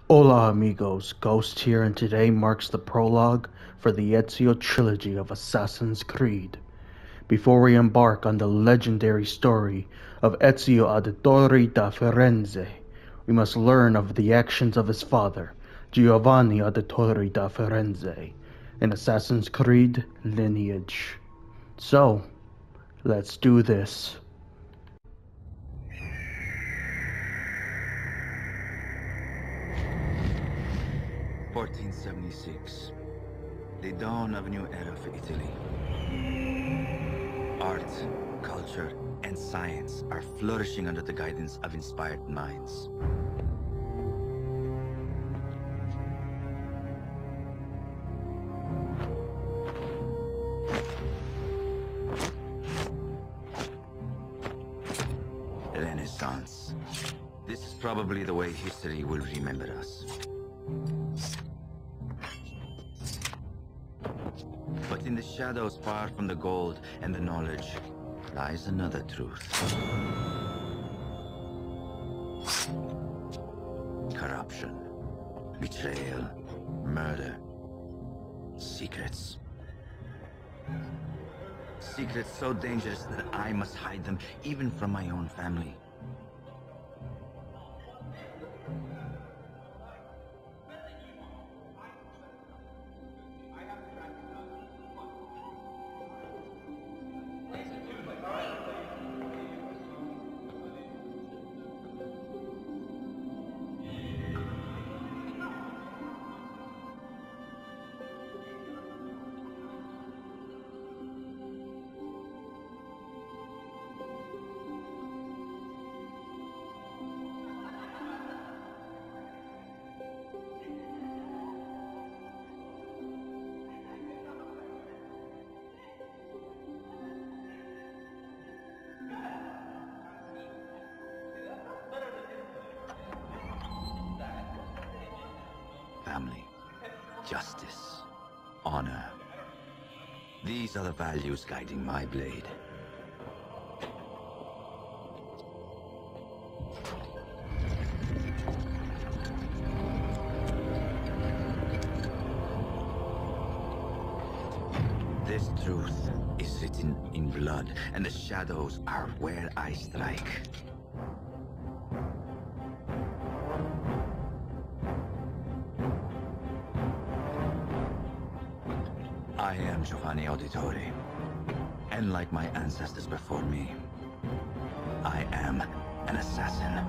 Hola amigos, Ghost here, and today marks the prologue for the Ezio Trilogy of Assassin's Creed. Before we embark on the legendary story of Ezio Auditore da Firenze, we must learn of the actions of his father, Giovanni Auditore da Firenze, in Assassin's Creed Lineage. So, let's do this. 1476, the dawn of a new era for Italy. Art, culture, and science are flourishing under the guidance of inspired minds. Renaissance. This is probably the way history will remember us. But in the shadows far from the gold and the knowledge lies another truth. Corruption, betrayal, murder, secrets. Secrets so dangerous that I must hide them even from my own family. Family, justice, honor. These are the values guiding my blade. This truth is written in blood, and the shadows are where I strike. I am Giovanni Auditore, and like my ancestors before me, I am an assassin.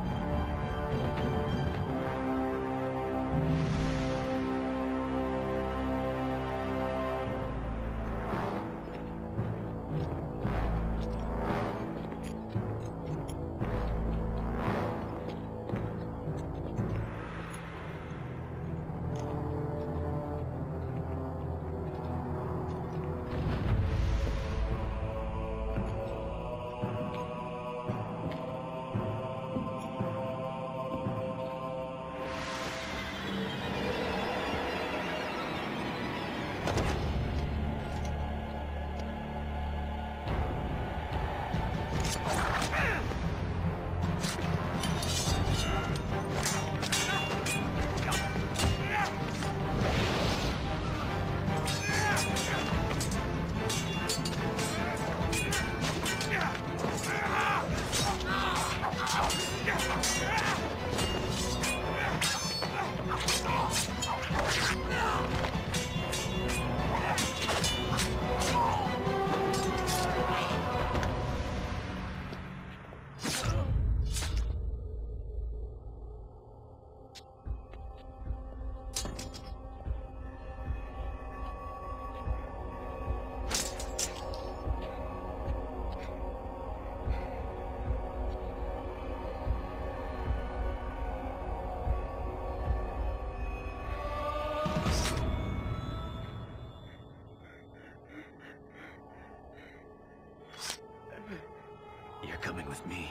You're coming with me.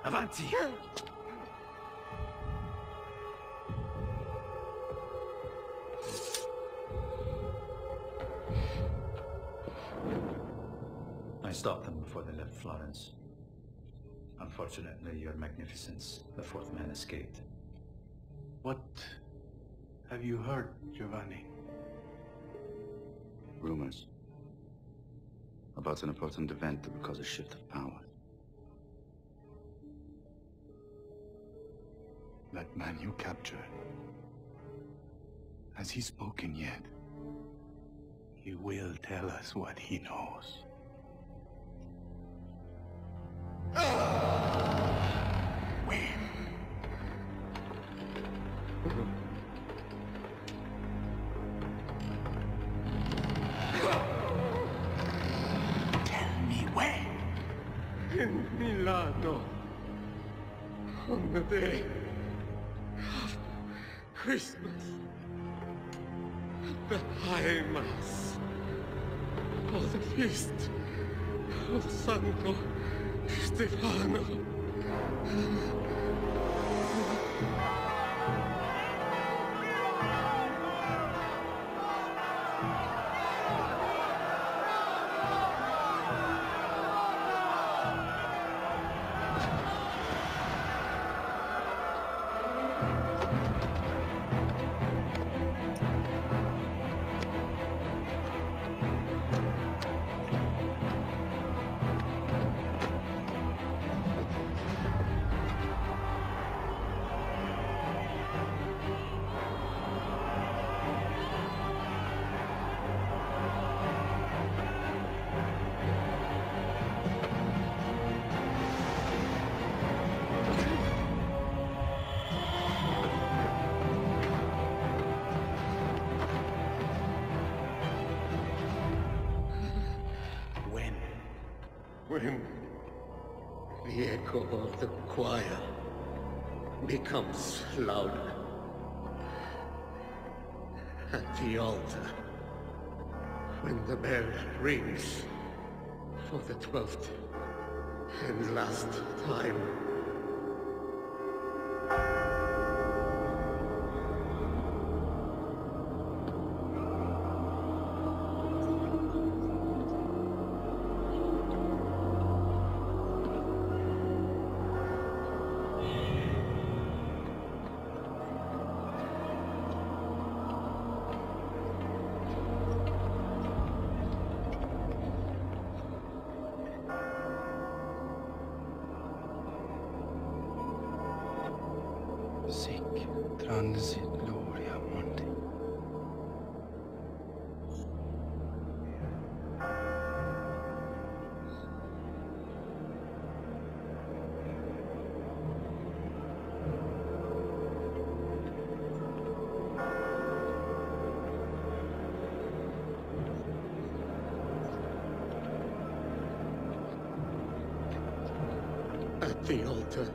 Avanti! I stopped them before they left Florence. Unfortunately, Your Magnificence, the fourth man escaped. What Have you heard, Giovanni? Rumors about an important event that would cause a shift of power. That man you captured, has he spoken yet? He will tell us what he knows. When? Tell me when. In Milano, on the day of Christmas, the High Mass, or the feast of Santo Stefano. When the echo of the choir becomes louder at the altar, when the bell rings for the 12th and last time. Sic transit gloria mundi. At the altar,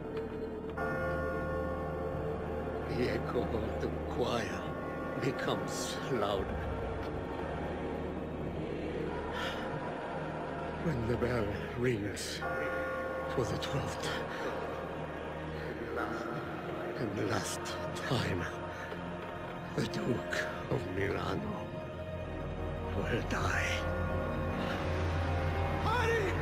the echo of the choir becomes louder. When the bell rings for the 12th and last time, the Duke of Milano will die. Hurry!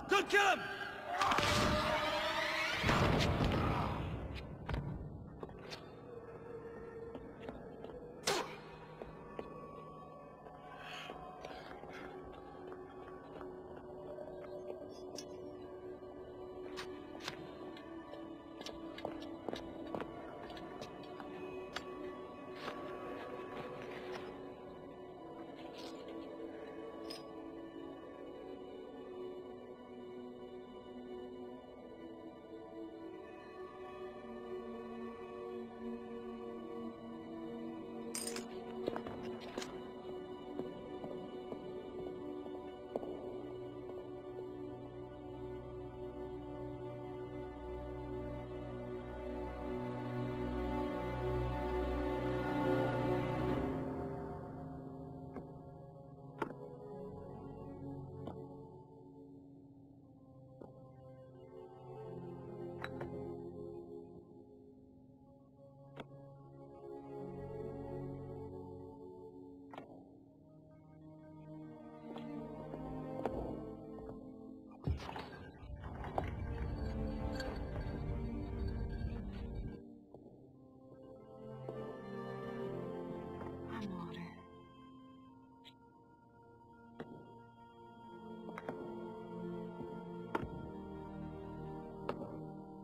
Don't kill him!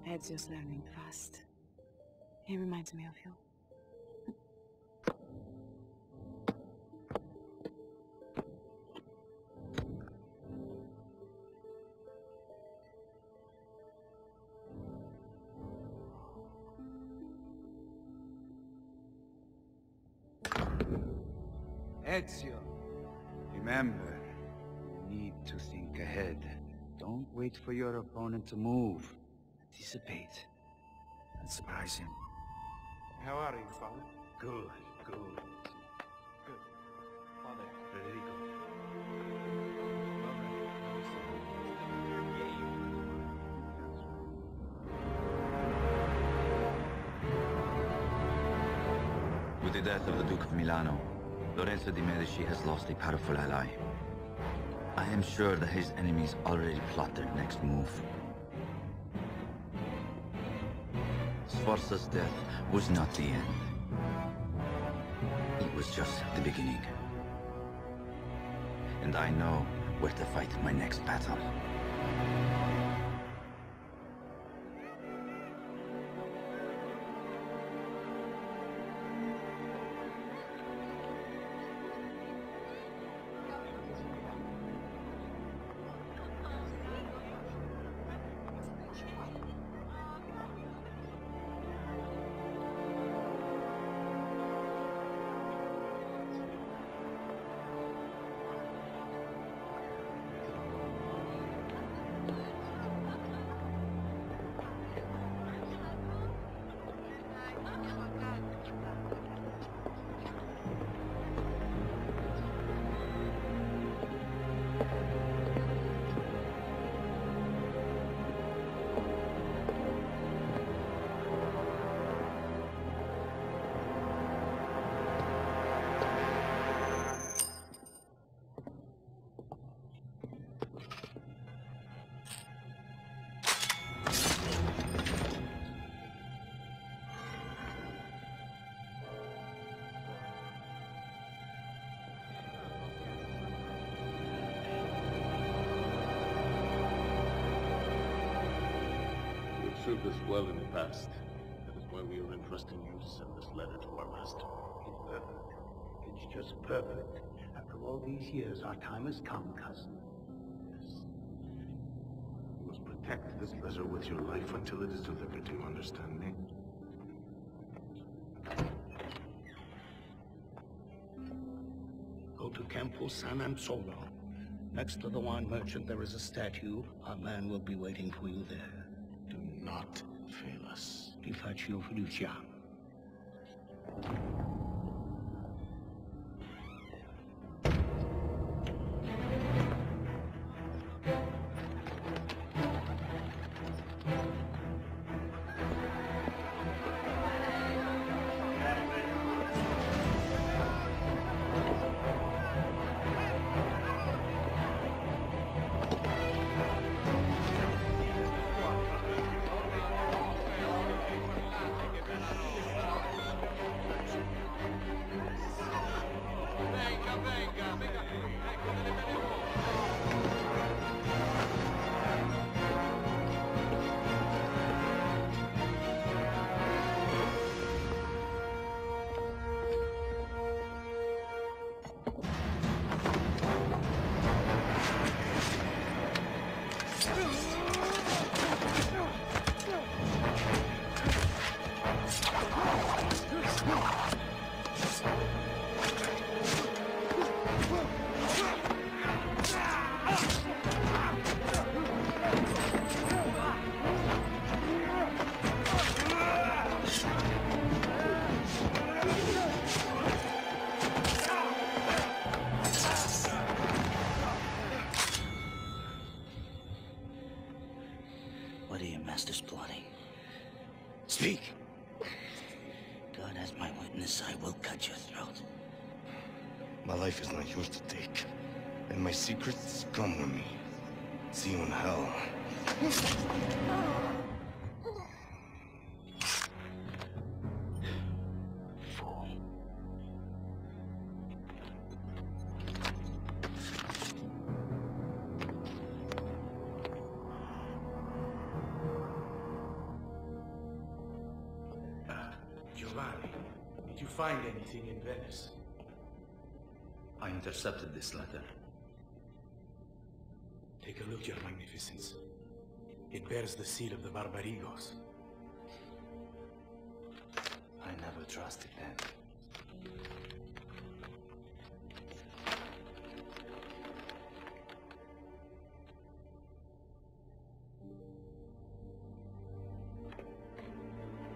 Ezio's learning fast. He reminds me of you. Ezio, remember, you need to think ahead. Don't wait for your opponent to move. Anticipate and surprise him. How are you, Father? Good. Good. Father, Federico. With the death of the Duke of Milano, Lorenzo de' Medici has lost a powerful ally. I am sure that his enemies already plot their next move. Sforza's death was not the end. It was just the beginning. And I know where to fight my next battle. Served us well in the past. That is why we are entrusting you to send this letter to our master. It's perfect. It's just perfect. After all these years, our time has come, cousin. Yes. You must protect this letter with your life until it is delivered. Do you understand me? Go to Campo San Anselmo. Next to the wine merchant, there is a statue. Our man will be waiting for you there. Do not fail us. Ti faccio fiducia. What are your masters plotting? Speak! God as my witness, I will cut your throat. My life is not yours to take. And my secrets come with me. See you in hell. Fool. Giovanni, did you find anything in Venice? I intercepted this letter. Take a look, Your Magnificence. It bears the seal of the Barbarigos. I never trusted them.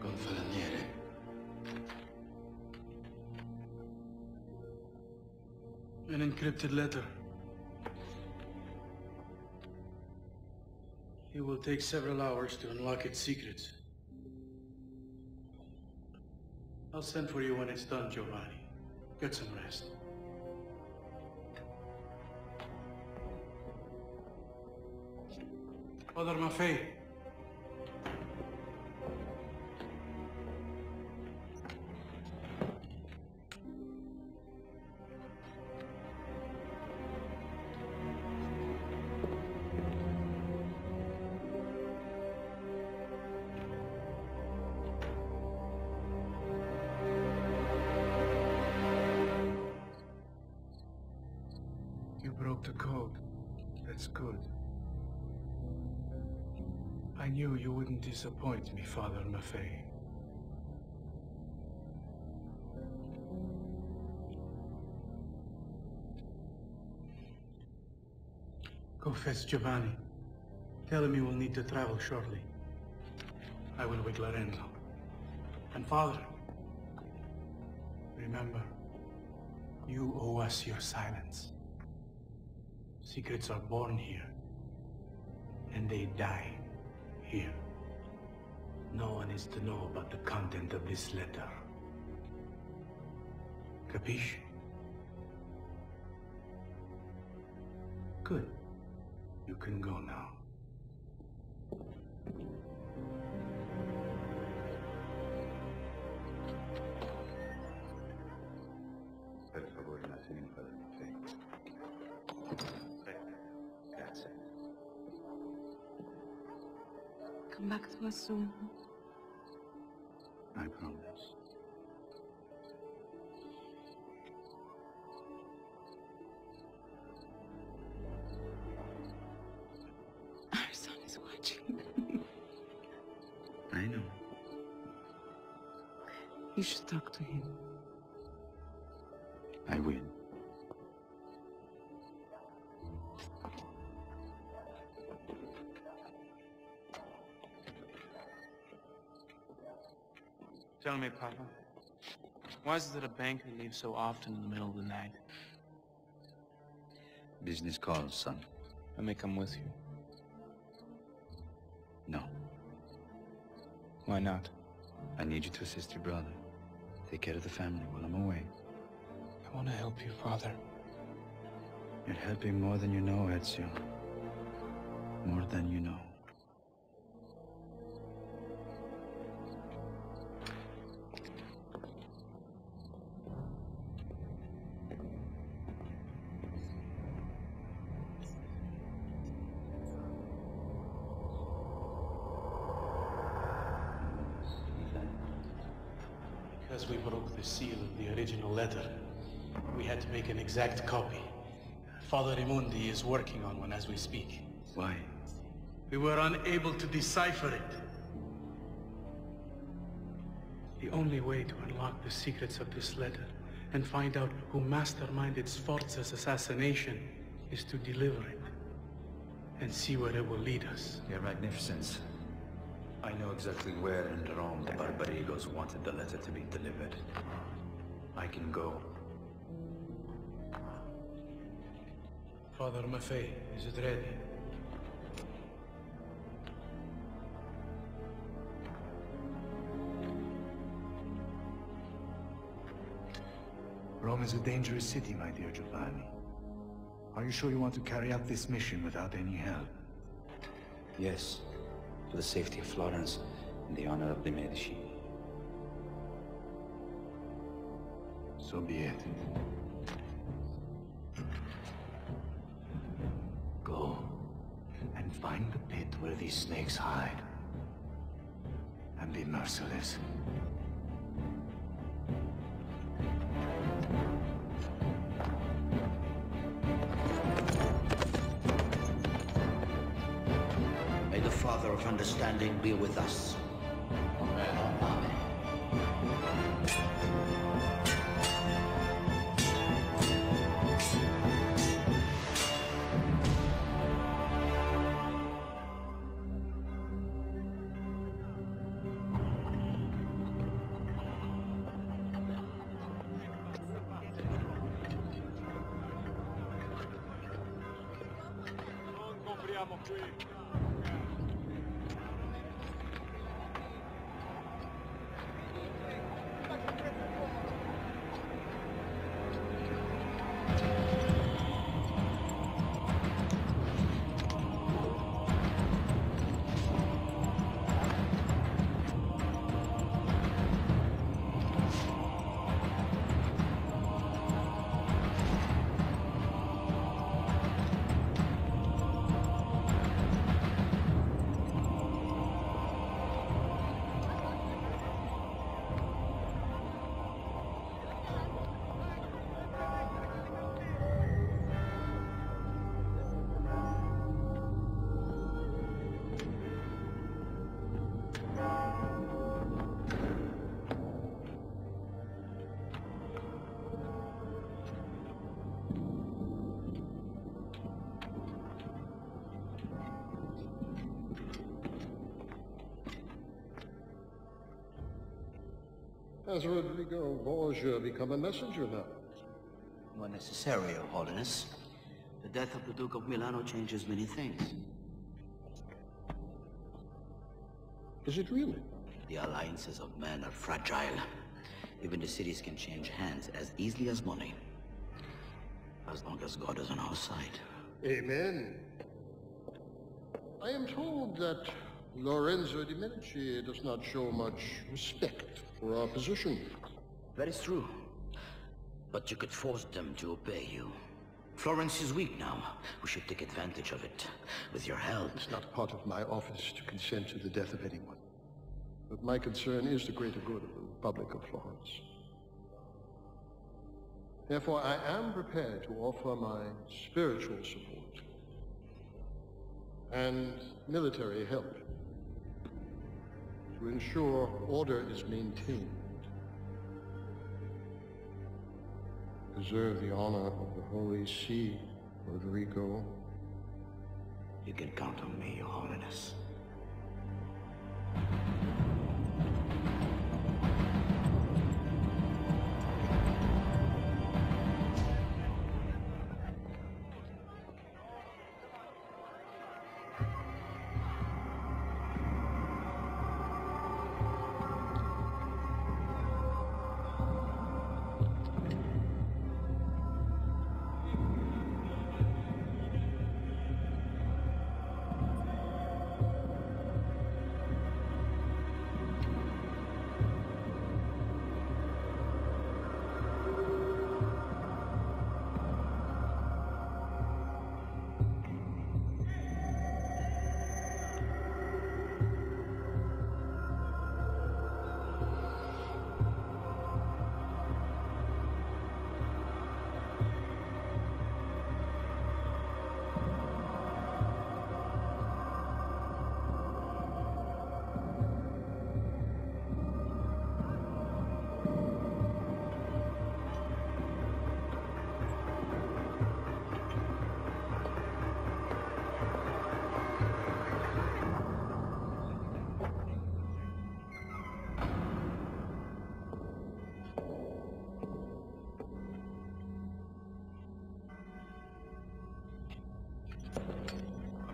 Gonfaloniere. An encrypted letter. It will take several hours to unlock its secrets. I'll send for you when it's done, Giovanni. Get some rest. Father Maffei. You broke the code. That's good. I knew you wouldn't disappoint me, Father Maffei. Go fetch Giovanni. Tell him you will need to travel shortly. I will with Lorenzo. And Father, remember, you owe us your silence. Secrets are born here, and they die here. No one is to know about the content of this letter. Capiche? Good. You can go now. Per favore, un attimino, Padre Maffei. Grazie. Come back to us soon. I promise. Our son is watching. I know. You should talk to him. I will. Tell me, Papa, why is it that a banker leaves so often in the middle of the night? Business calls, son. I may come with you. No. Why not? I need you to assist your brother. Take care of the family while I'm away. I want to help you, Father. You're helping more than you know, Ezio. More than you know. Because we broke the seal of the original letter, we had to make an exact copy. Father Raimundi is working on one as we speak. Why? We were unable to decipher it. The only way to unlock the secrets of this letter and find out who masterminded Sforza's assassination is to deliver it and see where it will lead us. Your Magnificence, I know exactly where in Rome the Barbarigos wanted the letter to be delivered. I can go. Father Maffei, is it ready? is a dangerous city, my dear Giovanni. Are you sure you want to carry out this mission without any help? Yes, for the safety of Florence and the honor of the Medici. So be it. Go and find the pit where these snakes hide. And be merciless. May the Father of Understanding be with us. Has Rodrigo Borgia become a messenger now? More necessary, Your Holiness. The death of the Duke of Milano changes many things. Is it really? The alliances of men are fragile. Even the cities can change hands as easily as money. As long as God is on our side. Amen. I am told that Lorenzo de' Medici does not show much respect for our position. That is true. But you could force them to obey you. Florence is weak now. We should take advantage of it. With your help. It's not part of my office to consent to the death of anyone. But my concern is the greater good of the Republic of Florence. Therefore, I am prepared to offer my spiritual support and military help to ensure order is maintained. Preserve the honor of the Holy See, Rodrigo. You can count on me, Your Holiness.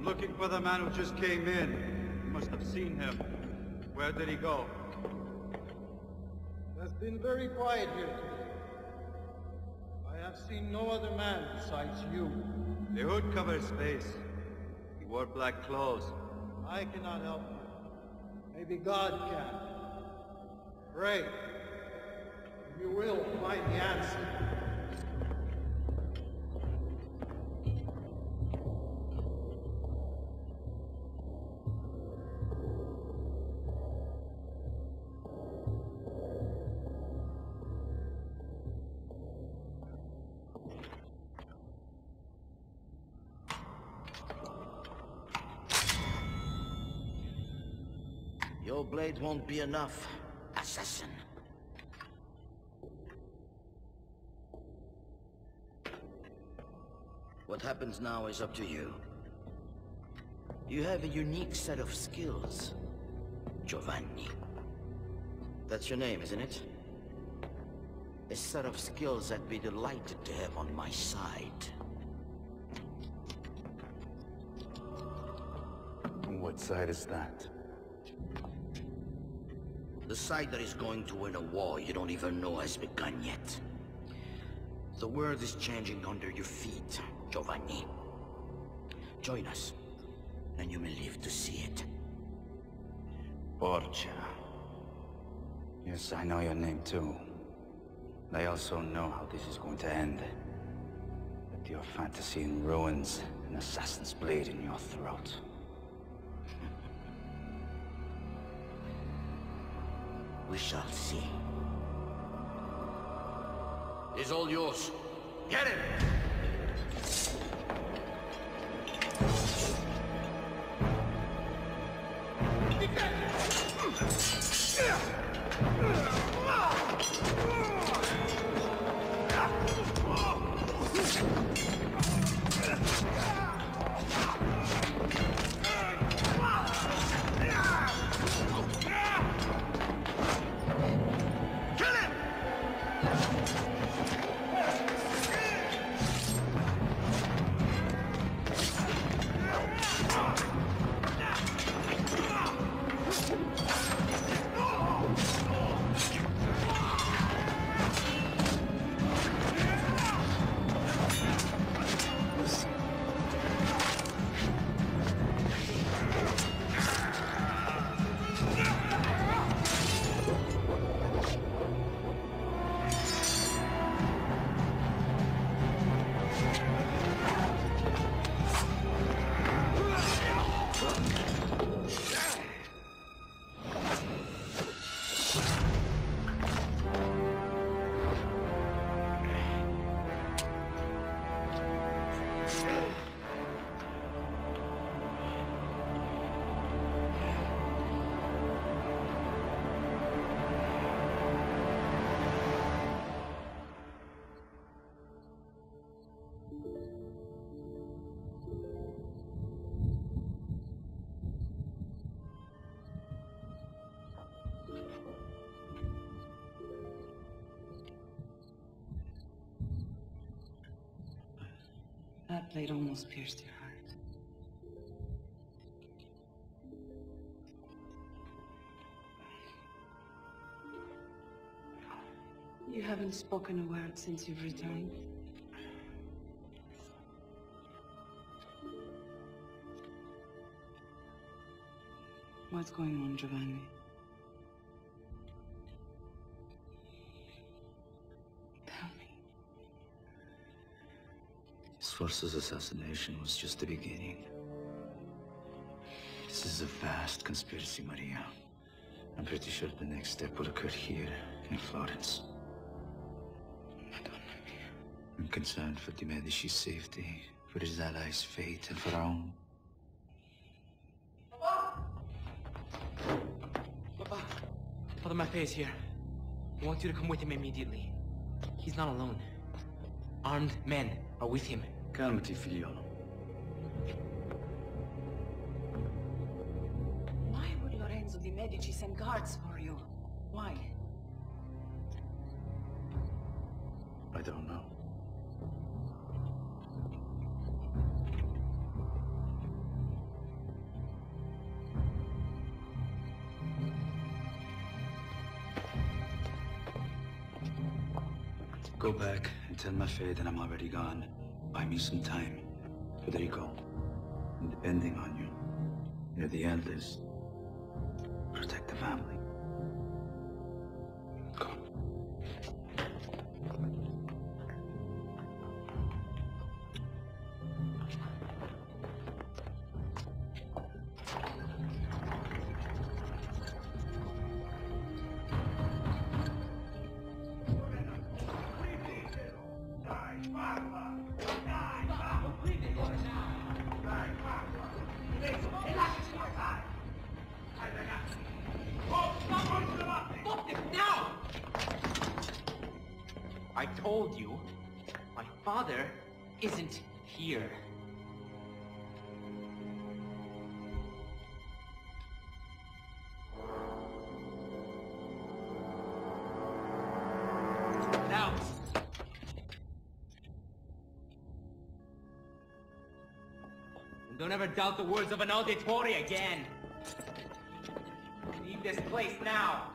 Looking for the man who just came in. You must have seen him. Where did he go? It has been very quiet here today. have seen no other man besides you. The hood covers his face. He wore black clothes. I cannot help you. Maybe God can. Pray. You will find the answer. Your blade won't be enough, assassin. What happens now is up to you. You have a unique set of skills, Giovanni. That's your name, isn't it? A set of skills I'd be delighted to have on my side. What side is that? The side that is going to win a war you don't even know has begun yet. The world is changing under your feet, Giovanni. Join us, and you may live to see it. Borgia. Yes, I know your name too. I also know how this is going to end. With your fantasy in ruins, an assassin's blade in your throat. We shall see. It's all yours. Get him! That blade almost pierced your heart. You haven't spoken a word since you've returned. What's going on, Giovanni? Tell me. Sforza's assassination was just the beginning. This is a vast conspiracy, Maria. I'm pretty sure the next step will occur here, in Florence. I'm concerned for the Medici's safety, for his allies' fate, and for our own. Papa! Father Maffei is here. I want you to come with him immediately. He's not alone. Armed men are with him. Calmati, figliolo. Why would Lorenzo di Medici send guards for you? Why? I don't know. Go back and And tell Maffei that I'm already gone. Buy me some time. Federico, I'm depending on you. You're the eldest. Protect the family. Go. I told you, my father isn't here. Now! And don't ever doubt the words of an Auditore again! Leave this place now!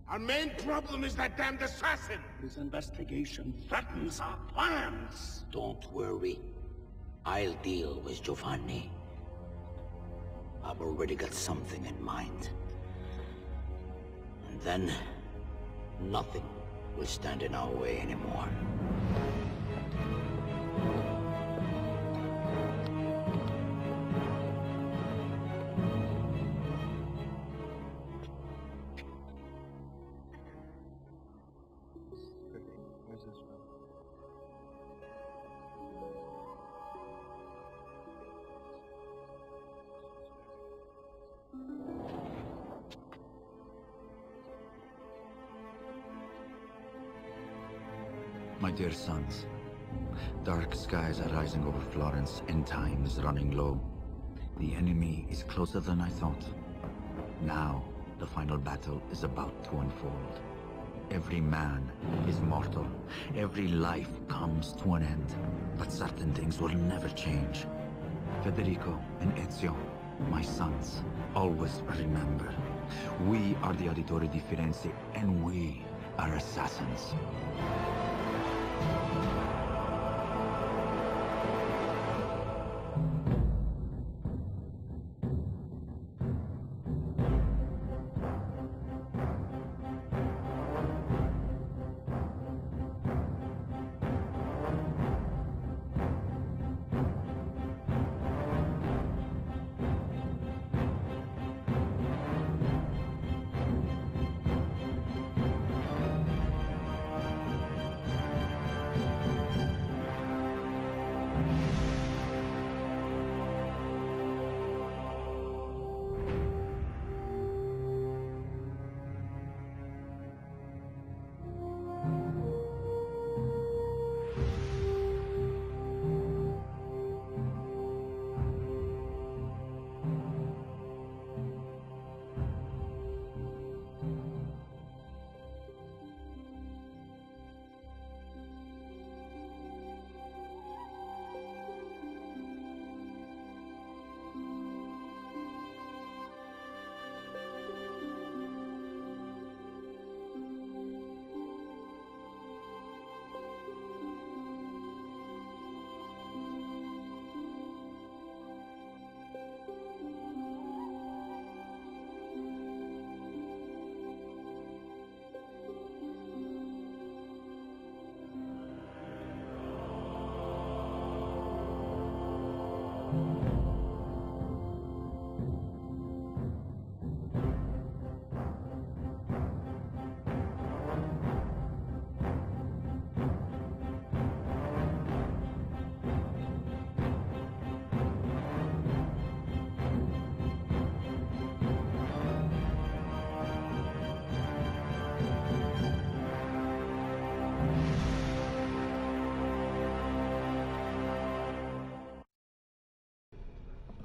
Our main problem is that damned assassin! His investigation threatens our plans! Don't worry. I'll deal with Giovanni. I've already got something in mind. And then, nothing will stand in our way anymore. My dear sons, dark skies are rising over Florence and time is running low. The enemy is closer than I thought. Now, the final battle is about to unfold. Every man is mortal. Every life comes to an end. But certain things will never change. Federico and Ezio, my sons, always remember. We are the Auditore di Firenze, and we are assassins.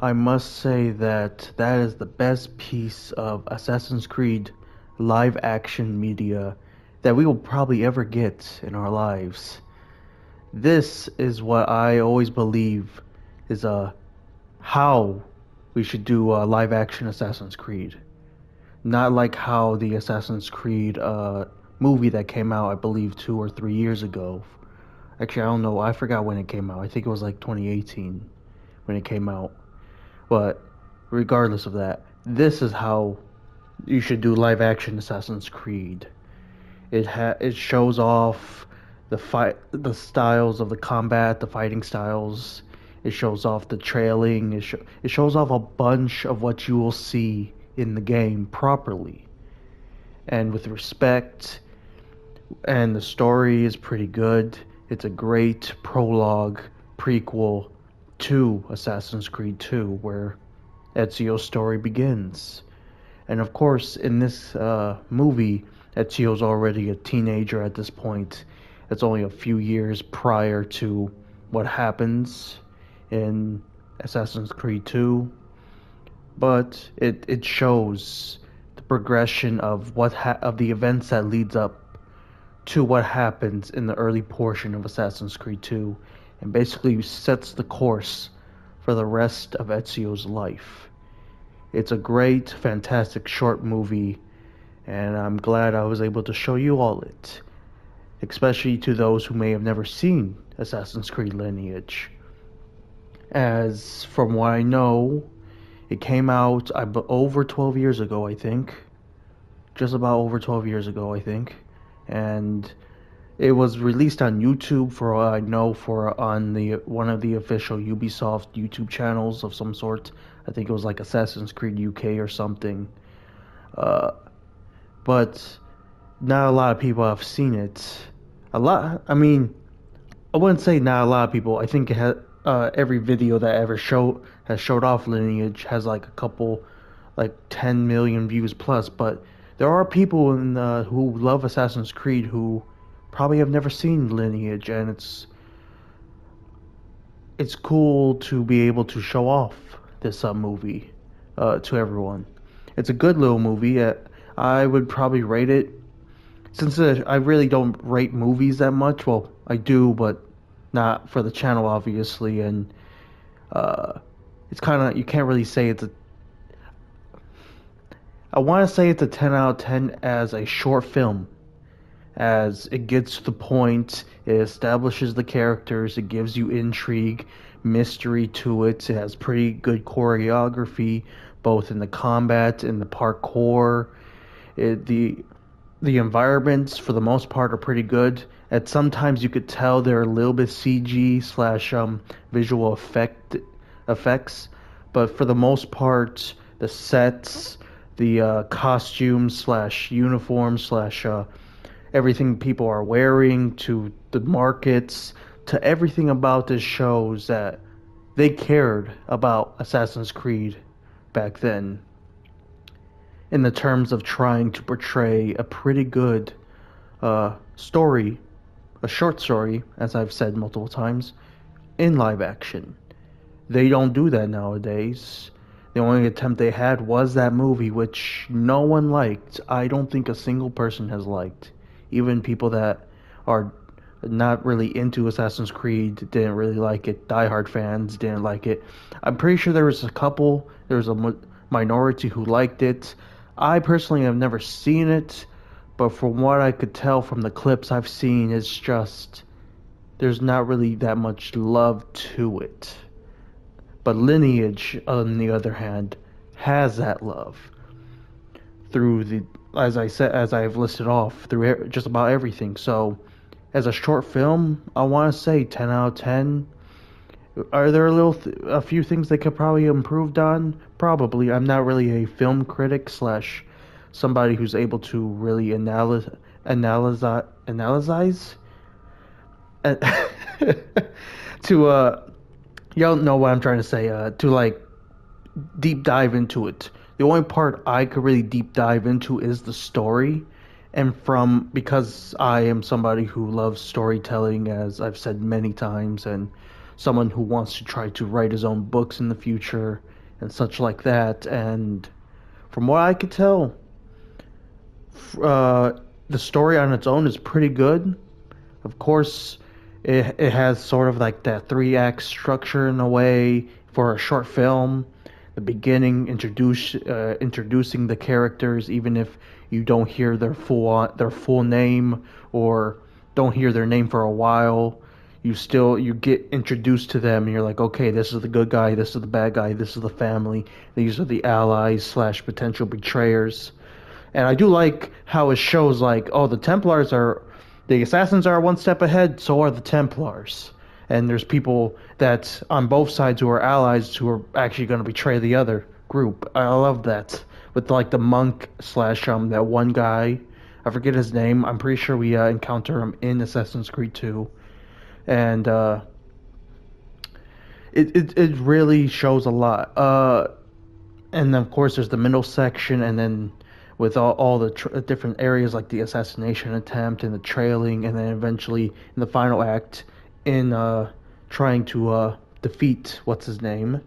I must say that that is the best piece of Assassin's Creed live action media that we will probably ever get in our lives. This is what I always believe is how we should do a live action Assassin's Creed. Not like how the Assassin's Creed movie that came out, I believe, 2 or 3 years ago. Actually, I don't know. I forgot when it came out. I think it was like 2018 when it came out. But regardless of that, this is how you should do live action Assassin's Creed. It shows off the styles of the combat, the fighting styles. It shows off the trailing. It shows off a bunch of what you will see in the game properly and with respect. And the story is pretty good. It's a great prologue prequel to Assassin's Creed 2, where Ezio's story begins. And of course, in this movie, Ezio's already a teenager at this point. It's only a few years prior to what happens in Assassin's Creed 2. But it shows the progression of of the events that leads up to what happens in the early portion of Assassin's Creed 2, and basically sets the course for the rest of Ezio's life. It's a great, fantastic short movie, and I'm glad I was able to show you all it, especially to those who may have never seen Assassin's Creed Lineage. As from what I know, it came out over 12 years ago, I think. Just about over 12 years ago, I think. And it was released on YouTube, for all I know, on one of the official Ubisoft YouTube channels of some sort. I think it was like Assassin's Creed UK or something. But not a lot of people have seen it. I wouldn't say not a lot of people. I think it had every video that ever has showed off Lineage has like a couple, like 10 million views plus. But there are people who love Assassin's Creed who probably have never seen Lineage, and it's cool to be able to show off this movie to everyone. It's a good little movie. I would probably rate it, since I really don't rate movies that much. Well, I do, but not for the channel, obviously. And it's kind of, you can't really say it's I want to say it's a 10 out of 10 as a short film, as it gets to the point, it establishes the characters, it gives you intrigue, mystery to it. It has pretty good choreography, both in the combat and the parkour. The environments, for the most part, are pretty good. And sometimes you could tell they're a little bit CG slash visual effects, but for the most part, the sets, the costumes slash uniforms slash everything people are wearing, to the markets, to everything about this shows that they cared about Assassin's Creed back then, in the terms of trying to portray a pretty good story, a short story, as I've said multiple times, in live action. They don't do that nowadays. The only attempt they had was that movie, which no one liked. I don't think a single person has liked. Even people that are not really into Assassin's Creed didn't really like it. Die-hard fans didn't like it. I'm pretty sure there was a minority who liked it. I personally have never seen it, but from what I could tell from the clips I've seen, it's just, there's not really that much love to it. But Lineage, on the other hand, has that love through as I've listed off, through just about everything. So, as a short film, I want to say 10 out of 10. Are there a few things they could probably improved on? Probably. I'm not really a film critic slash somebody who's able to really analyze to y'all know what I'm trying to say, to like deep dive into it. The only part I could really deep dive into is the story, and because I am somebody who loves storytelling, as I've said many times, and someone who wants to try to write his own books in the future and such like that. And from what I could tell, the story on its own is pretty good. Of course, it has sort of like that 3-act structure in a way for a short film. The beginning introducing the characters, even if you don't hear their full name or don't hear their name for a while, you get introduced to them, and you're like, okay, this is the good guy, this is the bad guy, this is the family, these are the allies slash potential betrayers. And I do like how it shows like, oh, the assassins are one step ahead, so are the Templars. And there's people that on both sides who are allies who are actually going to betray the other group. I love that. With like the monk slash that one guy, I forget his name. I'm pretty sure we encounter him in Assassin's Creed 2, and it really shows a lot. And then of course there's the middle section, and then with all the different areas like the assassination attempt and the trailing, and then eventually in the final act in trying to defeat what's his name.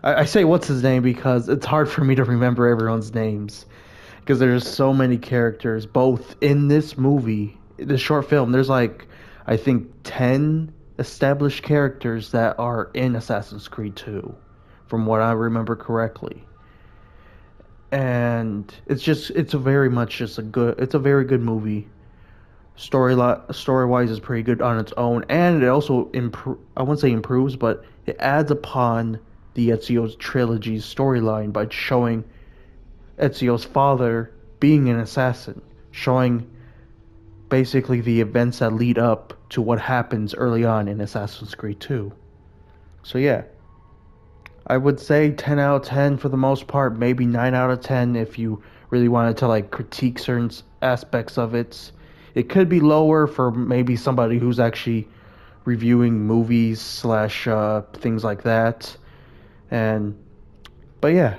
I say what's his name because it's hard for me to remember everyone's names, because there's so many characters both in this movie, this short film. There's like, I think 10 established characters that are in Assassin's Creed 2 from what I remember correctly. And it's a very good movie. Story-wise is pretty good on its own, and it also I wouldn't say improves, but it adds upon the Ezio Trilogy's storyline by showing Ezio's father being an assassin, showing basically the events that lead up to what happens early on in Assassin's Creed 2. So yeah, I would say 10 out of 10 for the most part, maybe 9 out of 10 if you really wanted to like critique certain aspects of it. It could be lower for maybe somebody who's actually reviewing movies slash things like that. But yeah,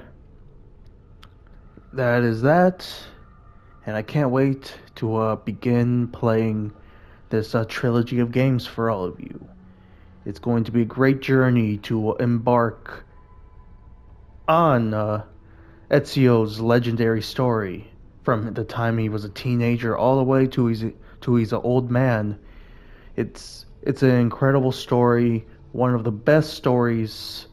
that is that. And I can't wait to begin playing this trilogy of games for all of you. It's going to be a great journey to embark on Ezio's legendary story, from the time he was a teenager all the way to he's an old man. It's an incredible story, one of the best stories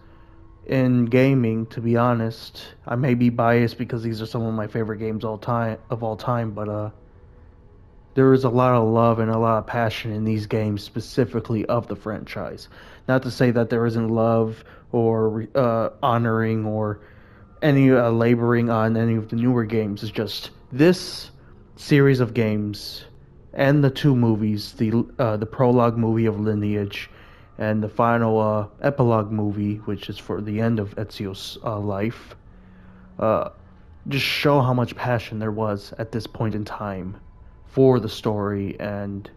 in gaming, to be honest. I may be biased because these are some of my favorite games of all time, but there is a lot of love and a lot of passion in these games, specifically of the franchise. Not to say that there isn't love or honoring or any laboring on any of the newer games. It's just this series of games and the 2 movies, the prologue movie of Lineage and the final epilogue movie, which is for the end of Ezio's life, just show how much passion there was at this point in time for the story and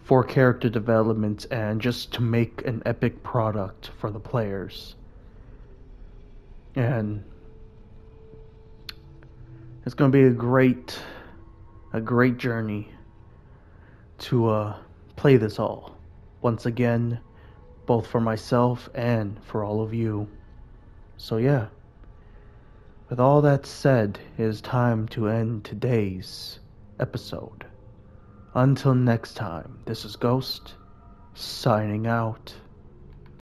for character development, and just to make an epic product for the players. And it's going to be a great journey to play this all once again, both for myself and for all of you. So yeah, with all that said, it is time to end today's episode. Until next time, this is Ghost, signing out.